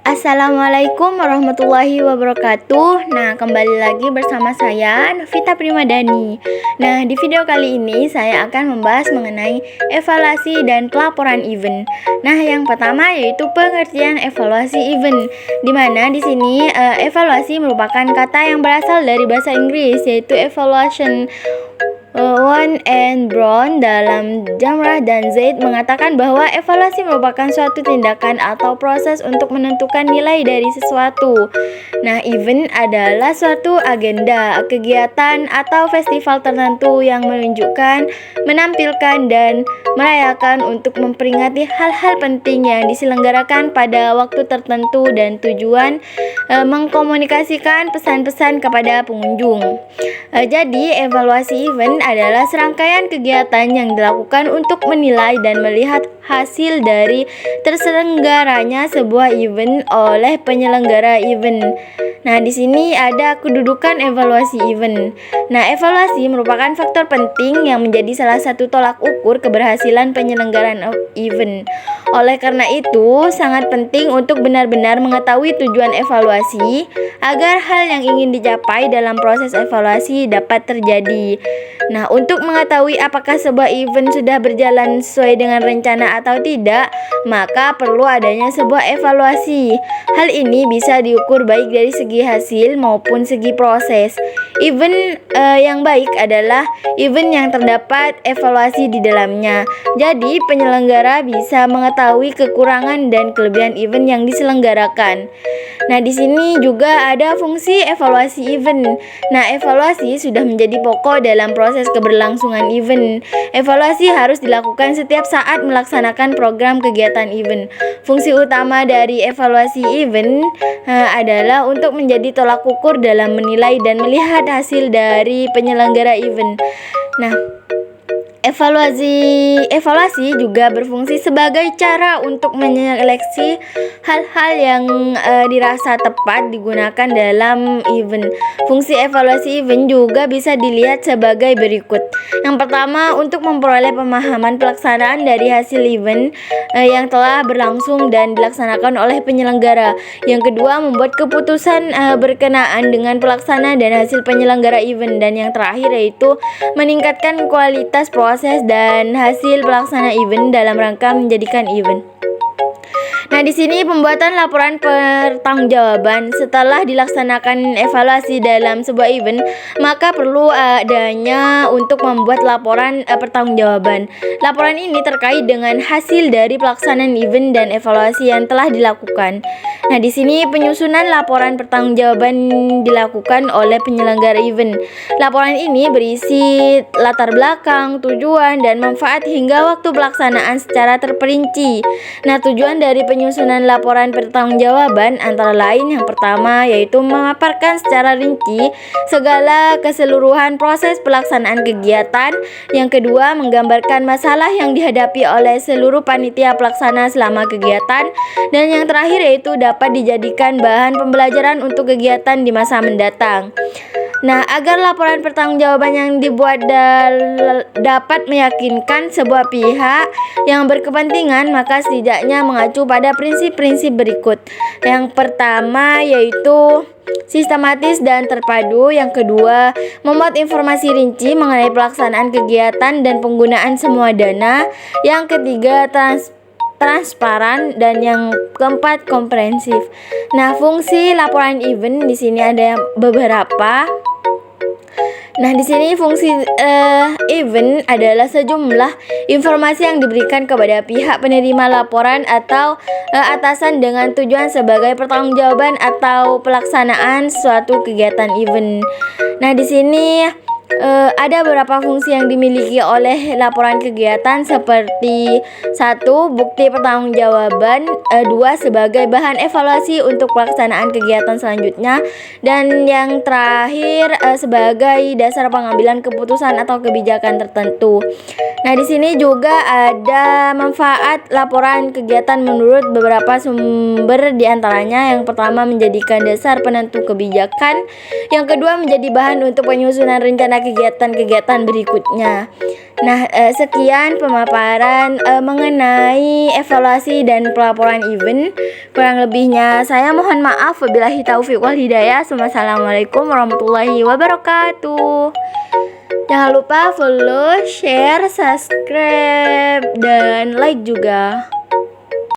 Assalamualaikum warahmatullahi wabarakatuh. Nah, kembali lagi bersama saya Novita Primadani. Nah, di video kali ini saya akan membahas mengenai evaluasi dan pelaporan event. Nah, yang pertama yaitu pengertian evaluasi event, di mana di sini evaluasi merupakan kata yang berasal dari bahasa Inggris yaitu evaluation. Wan and Brown dalam Jamrah dan Zaid mengatakan bahwa evaluasi merupakan suatu tindakan atau proses untuk menentukan nilai dari sesuatu. Nah, event adalah suatu agenda, kegiatan atau festival tertentu yang menunjukkan, menampilkan, dan merayakan untuk memperingati hal-hal penting yang diselenggarakan pada waktu tertentu dan tujuan mengkomunikasikan pesan-pesan kepada pengunjung. Jadi, evaluasi event adalah serangkaian kegiatan yang dilakukan untuk menilai dan melihat hasil dari terselenggaranya sebuah event oleh penyelenggara event. Nah, di sini ada kedudukan evaluasi event. Nah, evaluasi merupakan faktor penting yang menjadi salah satu tolak ukur keberhasilan penyelenggaraan event. Oleh karena itu, sangat penting untuk benar-benar mengetahui tujuan evaluasi agar hal yang ingin dicapai dalam proses evaluasi dapat terjadi. Nah, untuk mengetahui apakah sebuah event sudah berjalan sesuai dengan rencana atau tidak, maka perlu adanya sebuah evaluasi. Hal ini bisa diukur baik dari segi hasil maupun segi proses. Event yang baik adalah event yang terdapat evaluasi di dalamnya. Jadi, penyelenggara bisa mengetahui kekurangan dan kelebihan event yang diselenggarakan. Nah, di sini juga ada fungsi evaluasi event. Nah, evaluasi sudah menjadi pokok dalam proses keberlangsungan event. Evaluasi harus dilakukan setiap saat melaksanakan program kegiatan event. Fungsi utama dari evaluasi event adalah untuk menjadi tolak ukur dalam menilai dan melihat hasil dari penyelenggara event. Nah, Evaluasi juga berfungsi sebagai cara untuk menyeleksi hal-hal yang dirasa tepat digunakan dalam event. Fungsi evaluasi event juga bisa dilihat sebagai berikut. Yang pertama, untuk memperoleh pemahaman pelaksanaan dari hasil event yang telah berlangsung dan dilaksanakan oleh penyelenggara. Yang kedua, membuat keputusan berkenaan dengan pelaksana dan hasil penyelenggara event. Dan yang terakhir yaitu meningkatkan kualitas proses dan hasil pelaksana event dalam rangka menjadikan event. Nah, di sini pembuatan laporan pertanggungjawaban setelah dilaksanakan evaluasi dalam sebuah event, maka perlu adanya untuk membuat laporan pertanggungjawaban. Laporan ini terkait dengan hasil dari pelaksanaan event dan evaluasi yang telah dilakukan. Nah, di sini penyusunan laporan pertanggungjawaban dilakukan oleh penyelenggara event. Laporan ini berisi latar belakang, tujuan, dan manfaat hingga waktu pelaksanaan secara terperinci. Nah, tujuan dari penyusunan laporan pertanggungjawaban antara lain yang pertama yaitu memaparkan secara rinci segala keseluruhan proses pelaksanaan kegiatan. Yang kedua, menggambarkan masalah yang dihadapi oleh seluruh panitia pelaksana selama kegiatan. Dan yang terakhir yaitu dapat dijadikan bahan pembelajaran untuk kegiatan di masa mendatang. Nah, agar laporan pertanggungjawaban yang dibuat dapat meyakinkan sebuah pihak yang berkepentingan, maka setidaknya mengacu pada prinsip-prinsip berikut. Yang pertama yaitu sistematis dan terpadu. Yang kedua, membuat informasi rinci mengenai pelaksanaan kegiatan dan penggunaan semua dana. Yang ketiga, transparan, dan yang keempat komprehensif. Nah, fungsi laporan event di sini ada beberapa. Nah, di sini fungsi event adalah sejumlah informasi yang diberikan kepada pihak penerima laporan atau atasan dengan tujuan sebagai pertanggungjawaban atau pelaksanaan suatu kegiatan event. Nah, di sini ada beberapa fungsi yang dimiliki oleh laporan kegiatan seperti 1. Bukti pertanggungjawaban, 2. Sebagai bahan evaluasi untuk pelaksanaan kegiatan selanjutnya, dan yang terakhir sebagai dasar pengambilan keputusan atau kebijakan tertentu. Nah, di sini juga ada manfaat laporan kegiatan menurut beberapa sumber, diantaranya yang pertama menjadikan dasar penentu kebijakan, yang kedua menjadi bahan untuk penyusunan rencana pada kegiatan-kegiatan berikutnya. Nah, sekian pemaparan mengenai evaluasi dan pelaporan event. Kurang lebihnya saya mohon maaf. Wabillahi taufiq wal hidayah. Wassalamualaikum warahmatullahi wabarakatuh. Jangan lupa follow, share, subscribe, dan like juga.